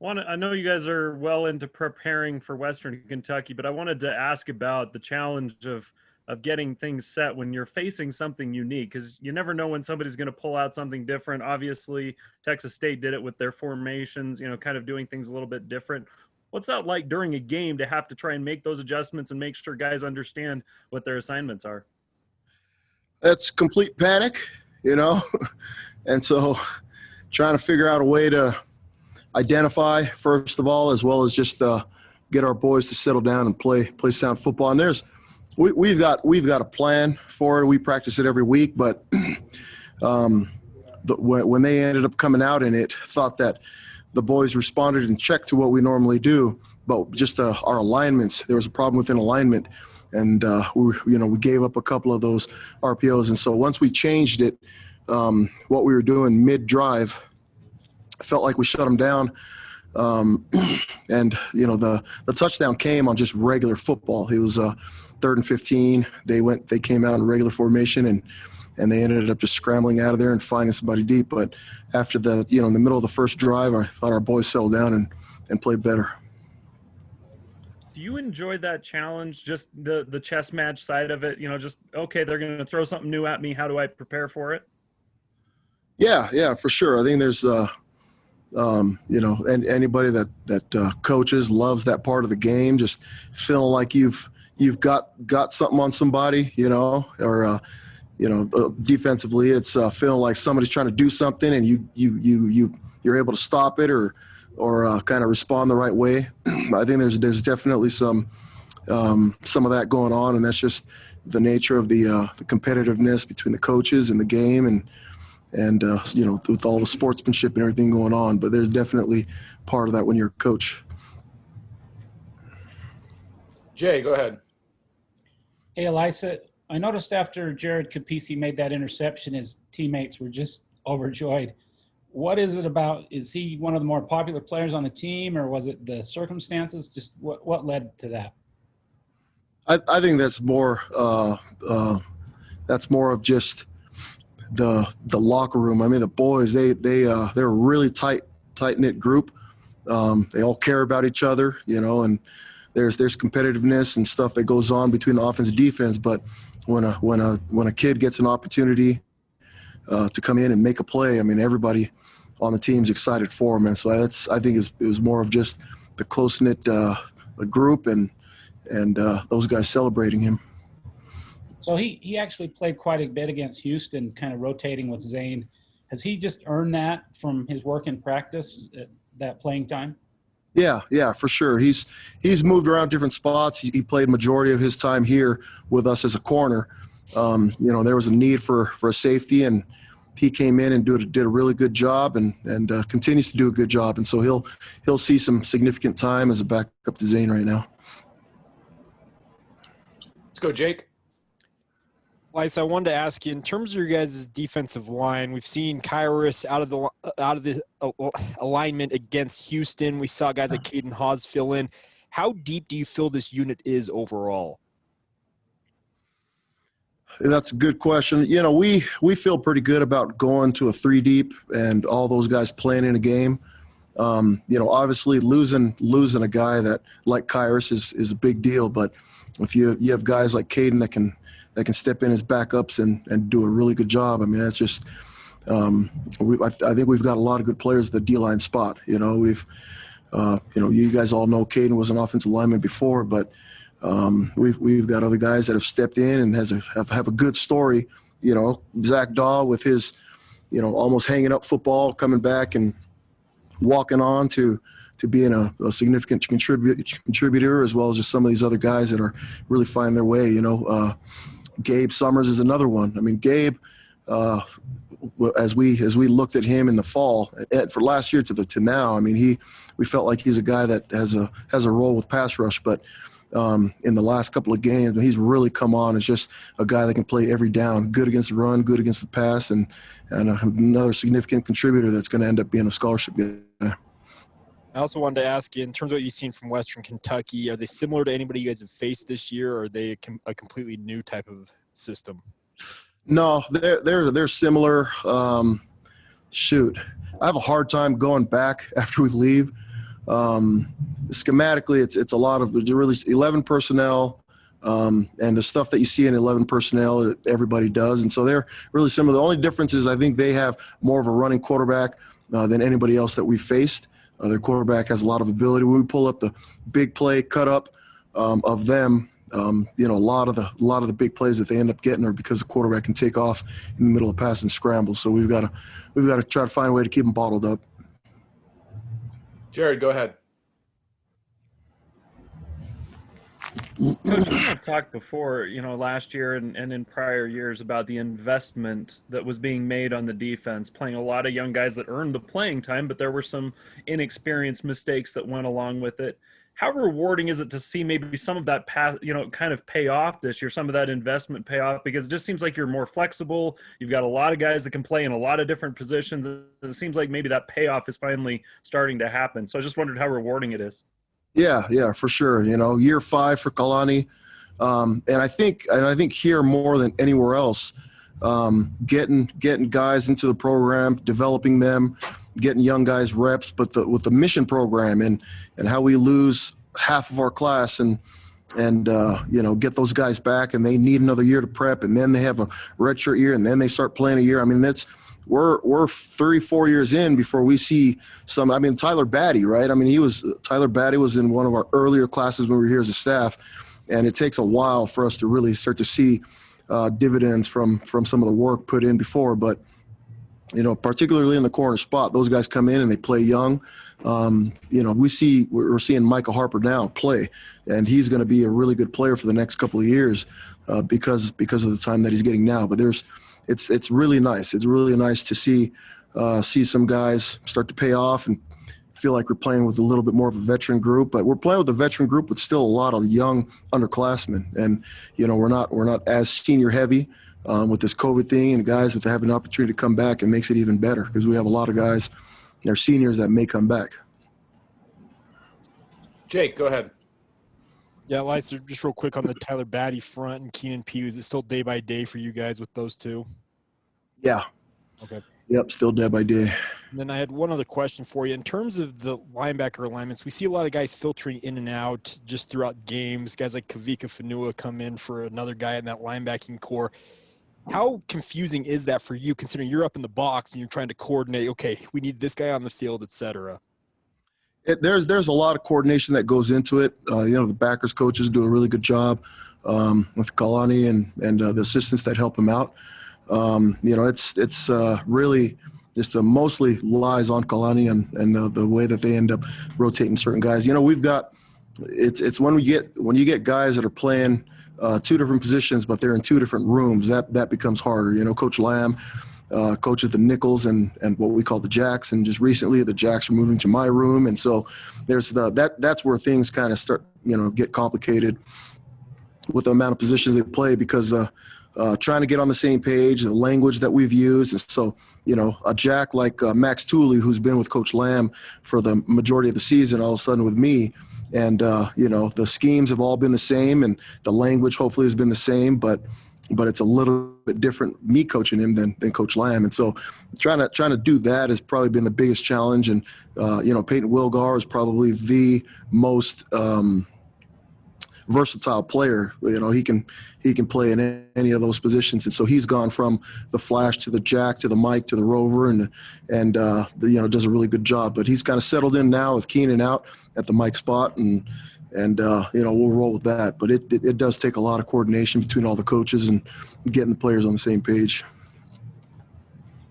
I know you guys are well into preparing for Western Kentucky, but I wanted to ask about the challenge of getting things set when you're facing something unique, because you never know when somebody's going to pull out something different. Obviously, Texas State did it with their formations, kind of doing things a little bit different. What's that like during a game to have to try and make those adjustments and make sure guys understand what their assignments are? That's complete panic, you know, and so trying to figure out a way to identify first of all, as well as just get our boys to settle down and play sound football. And we've got a plan for it. We practice it every week, but when they ended up coming out in it, thought that the boys responded and checked to what we normally do, but just our alignments. There was a problem within alignment, and we gave up a couple of those RPOs. And so once we changed it, what we were doing mid-drive, felt like we shut them down. And the touchdown came on just regular football. It was 3rd and 15. They came out in regular formation, and they ended up just scrambling out of there and finding somebody deep. But after in the middle of the first drive, I thought our boys settled down and played better. Do you enjoy that challenge, just the chess match side of it? Just, okay, they're going to throw something new at me. How do I prepare for it? Yeah, for sure. I think there's and anybody that coaches loves that part of the game, just feeling like you've got something on somebody, or defensively, it's feeling like somebody's trying to do something and you're able to stop it or kind of respond the right way. I think there's definitely some of that going on, and that's just the nature of the competitiveness between the coaches and the game, and with all the sportsmanship and everything going on. But there's definitely part of that when you're a coach. Jay, go ahead. Hey, Ilaisa, I noticed after Jared Capisi made that interception, his teammates were just overjoyed. What is it about? Is he one of the more popular players on the team, or was it the circumstances? Just what led to that? I think that's more of just the locker room. I mean, the boys, they're a really tight-knit group. They all care about each other, and there's competitiveness and stuff that goes on between the offense and defense. But when a kid gets an opportunity to come in and make a play, I mean, everybody on the team's excited for him. And so I think it was more of just the close-knit group and those guys celebrating him. So he actually played quite a bit against Houston, kind of rotating with Zane. Has he just earned that from his work in practice, that playing time? Yeah, for sure. He's moved around different spots. He played majority of his time here with us as a corner. There was a need for a safety, and he came in and did a really good job and continues to do a good job. And so he'll see some significant time as a backup to Zane right now. Let's go, Jake. Ilaisa, I wanted to ask you, in terms of your guys' defensive line, we've seen Kairos out of the alignment against Houston. We saw guys like Caden Hawes fill in. How deep do you feel this unit is overall? That's a good question. We feel pretty good about going to a 3 deep and all those guys playing in a game. Obviously losing a guy that like Kairos is a big deal, but if you have guys like Caden that can step in as backups and do a really good job, I mean, that's just I think we've got a lot of good players at the D-line spot. You guys all know Caden was an offensive lineman before, but we've got other guys that have stepped in and have a good story. Zach Daw with his almost hanging up football, coming back and walking on to being a significant contributor, as well as just some of these other guys that are really finding their way. Gabe Summers is another one. I mean, Gabe, as we looked at him in the fall, for last year to now, I mean, we felt like he's a guy that has a role with pass rush, but in the last couple of games, he's really come on as just a guy that can play every down, good against the run, good against the pass, and another significant contributor that's going to end up being a scholarship guy. I also wanted to ask you, in terms of what you've seen from Western Kentucky, are they similar to anybody you guys have faced this year, or are they a completely new type of system? No, they're similar. I have a hard time going back after we leave. Schematically, it's a lot of really 11 personnel. And the stuff that you see in 11 personnel, everybody does. And so they're really similar. The only difference is I think they have more of a running quarterback than anybody else that we've faced. Their quarterback has a lot of ability. When we pull up the big play cut up of them, a lot of the big plays that they end up getting are because the quarterback can take off in the middle of pass and scramble. So we've got to try to find a way to keep them bottled up. Jared, go ahead. Coach, we have talked before, last year and in prior years about the investment that was being made on the defense, playing a lot of young guys that earned the playing time, but there were some inexperienced mistakes that went along with it. How rewarding is it to see maybe some of that kind of pay off this year, some of that investment pay off? Because it just seems like you're more flexible. You've got a lot of guys that can play in a lot of different positions. It seems like maybe that payoff is finally starting to happen. So I just wondered how rewarding it is. Yeah, for sure. Year 5 for Kalani. And I think here more than anywhere else, getting guys into the program, developing them, getting young guys reps, but with the mission program and how we lose half of our class and get those guys back, and they need another year to prep, and then they have a redshirt year, and then they start playing a year. I mean, we're 3-4 years in before we see some. I mean, Tyler Batty, right? I mean, Tyler Batty was in one of our earlier classes when we were here as a staff, and it takes a while for us to really start to see dividends from some of the work put in before. But particularly in the corner spot, those guys come in and they play young. We're seeing Micah Harper now play, and he's going to be a really good player for the next couple of years because of the time that he's getting now. But it's really nice. It's really nice to see some guys start to pay off and feel like we're playing with a little bit more of a veteran group. But we're playing with a veteran group with still a lot of young underclassmen, and we're not as senior heavy. With this COVID thing, and guys with having an opportunity to come back, it makes it even better because we have a lot of guys, they're seniors that may come back. Jake, go ahead. Yeah, Ilaisa, just real quick on the Tyler Batty front and Keenan Pugh. Is it still day by day for you guys with those two? Yeah. Okay. Yep, still day by day. And then I had one other question for you. In terms of the linebacker alignments, we see a lot of guys filtering in and out just throughout games. Guys like Kavika Fanua come in for another guy in that linebacking core. How confusing is that for you, considering you're up in the box and you're trying to coordinate, okay, we need this guy on the field, et cetera? There's a lot of coordination that goes into it. The backers coaches do a really good job with Kalani and the assistants that help him out. It's really just mostly lies on Kalani and the way that they end up rotating certain guys. We've got it's when you get guys that are playing two different positions, but they're in two different rooms, that becomes harder. Coach Lamb coaches the nickels and what we call the jacks, and just recently the jacks are moving to my room, and so there's that's where things kind of start get complicated with the amount of positions they play because trying to get on the same page, the language that we've used. And so, a jack like Max Tooley, who's been with Coach Lamb for the majority of the season, all of a sudden with me, and the schemes have all been the same, and the language hopefully has been the same, but it's a little bit different me coaching him than Coach Lamb. And so trying to do that has probably been the biggest challenge. And Peyton Wilgar is probably the most versatile player. He can play in any of those positions, and so he's gone from the flash to the jack to the Mike to the rover, and does a really good job. But he's kind of settled in now with Keenan out at the Mike spot, and we'll roll with that. But it does take a lot of coordination between all the coaches and getting the players on the same page.